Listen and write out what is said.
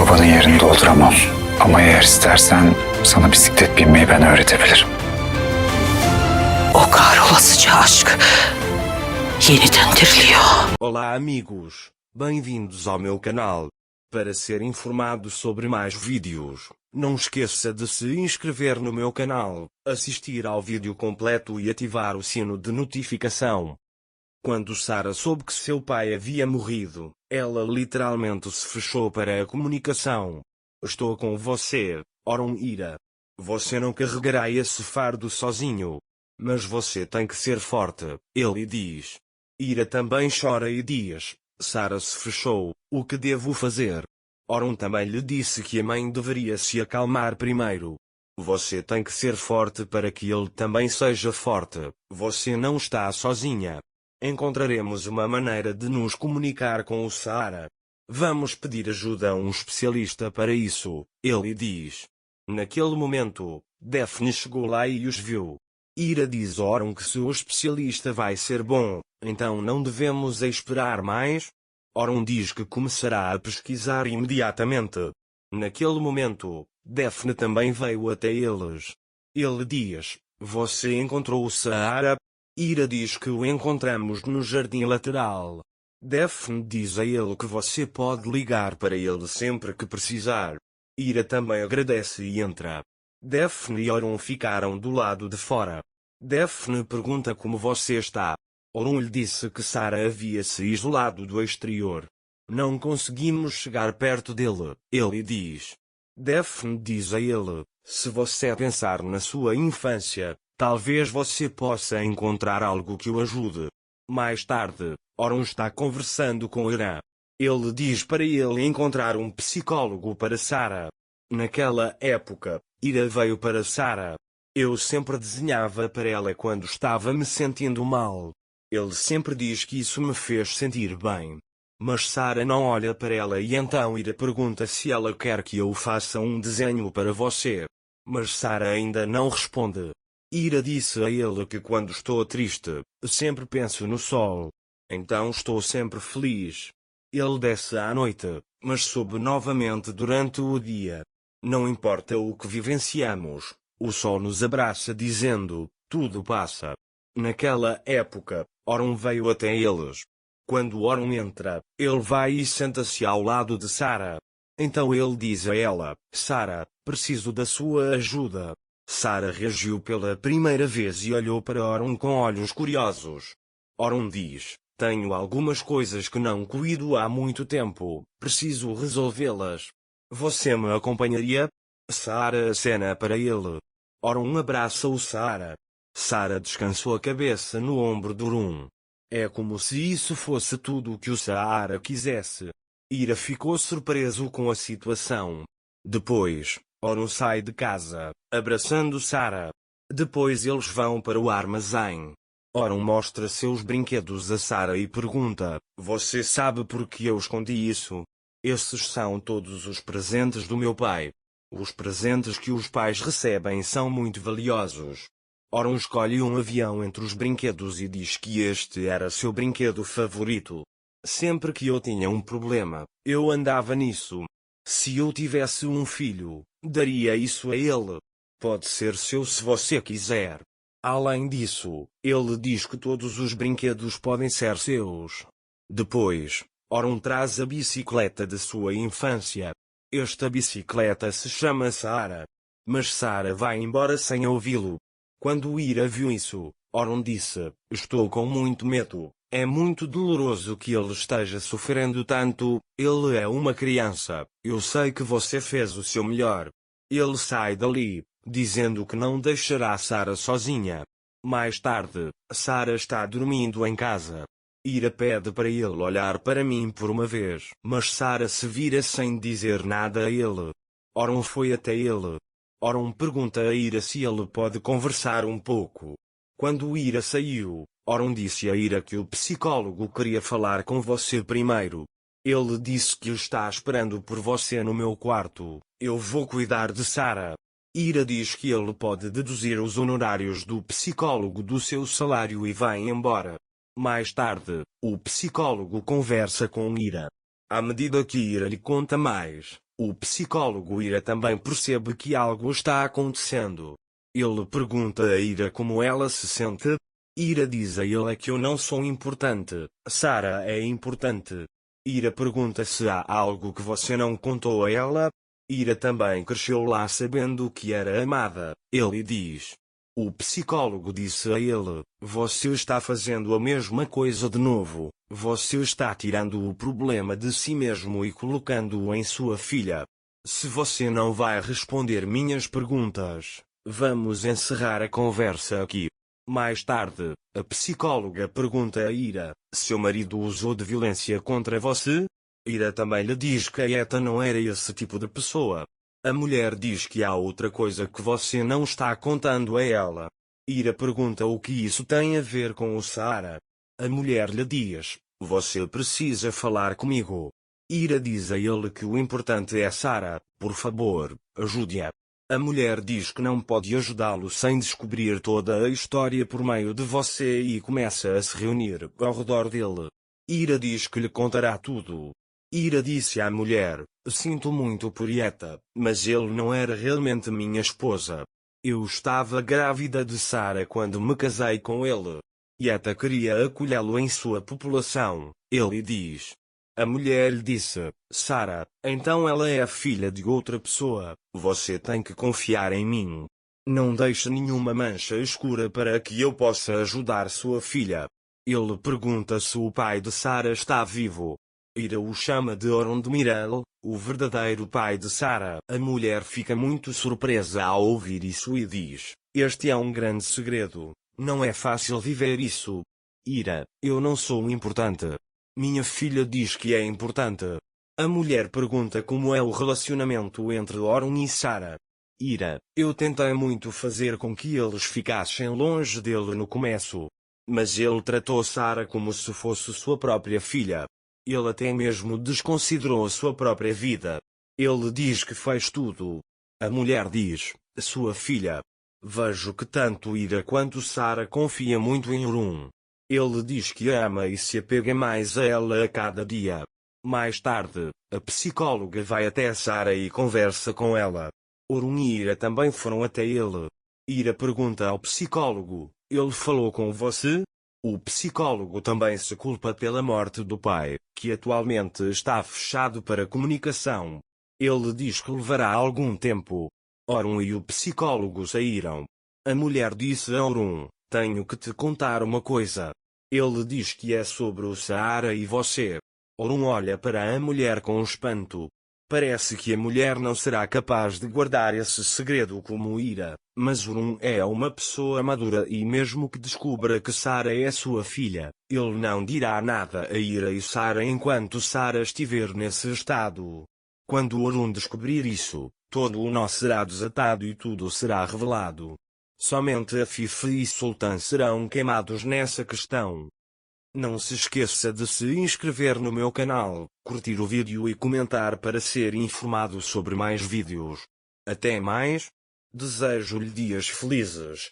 babanın yerini dolduramam. Ama eğer istersen sana bisiklet binmeyi ben öğretebilirim. O kahrolasıca aşk yeniden diriliyor. Olá amigos, bem-vindos ao meu canal. Para ser informado sobre mais vídeos, não esqueça de se inscrever no meu canal, assistir ao vídeo completo e ativar o sino de notificação. Quando Sarah soube que seu pai havia morrido, ela literalmente se fechou para a comunicação. Estou com você, Orun Ira. Você não carregará esse fardo sozinho. Mas você tem que ser forte, ele diz. Ira também chora e diz: Sarah se fechou, o que devo fazer? Orun também lhe disse que a mãe deveria se acalmar primeiro. Você tem que ser forte para que ele também seja forte. Você não está sozinha. Encontraremos uma maneira de nos comunicar com o Sarah. Vamos pedir ajuda a um especialista para isso, ele diz. Naquele momento, Daphne chegou lá e os viu. Ira diz a Orun que se o especialista vai ser bom, então não devemos esperar mais? Orun diz que começará a pesquisar imediatamente. Naquele momento, Daphne também veio até eles. Ele diz: Você encontrou o Sarah? Ira diz que o encontramos no jardim lateral. Daphne diz a ele que você pode ligar para ele sempre que precisar. Ira também agradece e entra. Daphne e Orun ficaram do lado de fora. Daphne pergunta como você está. Orun lhe disse que Sarah havia se isolado do exterior. Não conseguimos chegar perto dele, ele diz. Daphne diz a ele: se você pensar na sua infância, talvez você possa encontrar algo que o ajude. Mais tarde, Orun está conversando com Ira. Ele diz para ele encontrar um psicólogo para Sarah. Naquela época, Ira veio para Sarah. Eu sempre desenhava para ela quando estava me sentindo mal. Ele sempre diz que isso me fez sentir bem. Mas Sarah não olha para ela e então Ira pergunta se ela quer que eu faça um desenho para você. Mas Sarah ainda não responde. Ira disse a ele que quando estou triste, sempre penso no sol. Então estou sempre feliz. Ele desce à noite, mas sobe novamente durante o dia. Não importa o que vivenciamos, o sol nos abraça dizendo, tudo passa. Naquela época, Orun veio até eles. Quando Orun entra, ele vai e senta-se ao lado de Sarah. Então ele diz a ela: Sarah, preciso da sua ajuda. Sarah reagiu pela primeira vez e olhou para Orun com olhos curiosos. Orun diz: tenho algumas coisas que não cuido há muito tempo, preciso resolvê-las. Você me acompanharia? Sarah acena para ele. Orun abraça o Sarah. Sarah descansou a cabeça no ombro de Orun. É como se isso fosse tudo o que o Sarah quisesse. Ira ficou surpreso com a situação. Depois, Orun sai de casa, abraçando Sarah. Depois eles vão para o armazém. Orun mostra seus brinquedos a Sarah e pergunta: você sabe por que eu escondi isso? Esses são todos os presentes do meu pai. Os presentes que os pais recebem são muito valiosos. Orun escolhe um avião entre os brinquedos e diz que este era seu brinquedo favorito. Sempre que eu tinha um problema, eu andava nisso. Se eu tivesse um filho, daria isso a ele. Pode ser seu se você quiser. Além disso, ele diz que todos os brinquedos podem ser seus. Depois, Orun traz a bicicleta de sua infância. Esta bicicleta se chama Sarah. Mas Sarah vai embora sem ouvi-lo. Quando Ira viu isso, Orun disse: estou com muito medo. É muito doloroso que ele esteja sofrendo tanto. Ele é uma criança. Eu sei que você fez o seu melhor. Ele sai dali, dizendo que não deixará Sarah sozinha. Mais tarde, Sarah está dormindo em casa. Ira pede para ele olhar para mim por uma vez, mas Sarah se vira sem dizer nada a ele. Orun foi até ele. Orun pergunta a Ira se ele pode conversar um pouco. Quando Ira saiu, Orun disse a Ira que o psicólogo queria falar com você primeiro. Ele disse que está esperando por você no meu quarto. Eu vou cuidar de Sarah. Ira diz que ele pode deduzir os honorários do psicólogo do seu salário e vai embora. Mais tarde, o psicólogo conversa com Ira. À medida que Ira lhe conta mais, O psicólogo Ira também percebe que algo está acontecendo. Ele pergunta a Ira como ela se sente. Ira diz a ele que eu não sou importante, Sarah é importante. Ira pergunta se há algo que você não contou a ela. Ira também cresceu lá sabendo que era amada. Ele diz. O psicólogo disse a ele, você está fazendo a mesma coisa de novo, você está tirando o problema de si mesmo e colocando-o em sua filha. Se você não vai responder minhas perguntas, vamos encerrar a conversa aqui. Mais tarde, a psicóloga pergunta a Ira, seu marido usou de violência contra você? Ira também lhe diz que a Eta não era esse tipo de pessoa. A mulher diz que há outra coisa que você não está contando a ela. Ira pergunta o que isso tem a ver com o Sarah. A mulher lhe diz, você precisa falar comigo. Ira diz a ele que o importante é Sarah, por favor, ajude-a. A mulher diz que não pode ajudá-lo sem descobrir toda a história por meio de você e começa a se reunir ao redor dele. Ira diz que lhe contará tudo. Ira disse à mulher, sinto muito por Eta, mas ele não era realmente minha esposa. Eu estava grávida de Sarah quando me casei com ele. Eta queria acolhê-lo em sua população, ele diz. A mulher lhe disse, Sarah, então ela é a filha de outra pessoa, você tem que confiar em mim. Não deixe nenhuma mancha escura para que eu possa ajudar sua filha. Ele pergunta se o pai de Sarah está vivo. Ira o chama de Orun de Miral, o verdadeiro pai de Sarah. A mulher fica muito surpresa ao ouvir isso e diz, este é um grande segredo, não é fácil viver isso. Ira, eu não sou importante. Minha filha diz que é importante. A mulher pergunta como é o relacionamento entre Orun e Sarah. Ira, eu tentei muito fazer com que eles ficassem longe dele no começo. Mas ele tratou Sarah como se fosse sua própria filha. Ele até mesmo desconsiderou a sua própria vida. Ele diz que fez tudo. A mulher diz, sua filha. Vejo que tanto Ira quanto Sarah confia muito em Orun. Ele diz que a ama e se apega mais a ela a cada dia. Mais tarde, a psicóloga vai até Sarah e conversa com ela. Orun e Ira também foram até ele. Ira pergunta ao psicólogo, ele falou com você? O psicólogo também se culpa pela morte do pai, que atualmente está fechado para comunicação. Ele diz que levará algum tempo. Orun e o psicólogo saíram. A mulher disse a Orun, tenho que te contar uma coisa. Ele diz que é sobre o Sarah e você. Orun olha para a mulher com espanto. Parece que a mulher não será capaz de guardar esse segredo como Ira, mas Orun é uma pessoa madura e mesmo que descubra que Sarah é sua filha, ele não dirá nada a Ira e Sarah enquanto Sarah estiver nesse estado. Quando Orun descobrir isso, todo o nó será desatado e tudo será revelado. Somente a Fifi e Sultan serão queimados nessa questão. Não se esqueça de se inscrever no meu canal, curtir o vídeo e comentar para ser informado sobre mais vídeos. Até mais. Desejo-lhe dias felizes.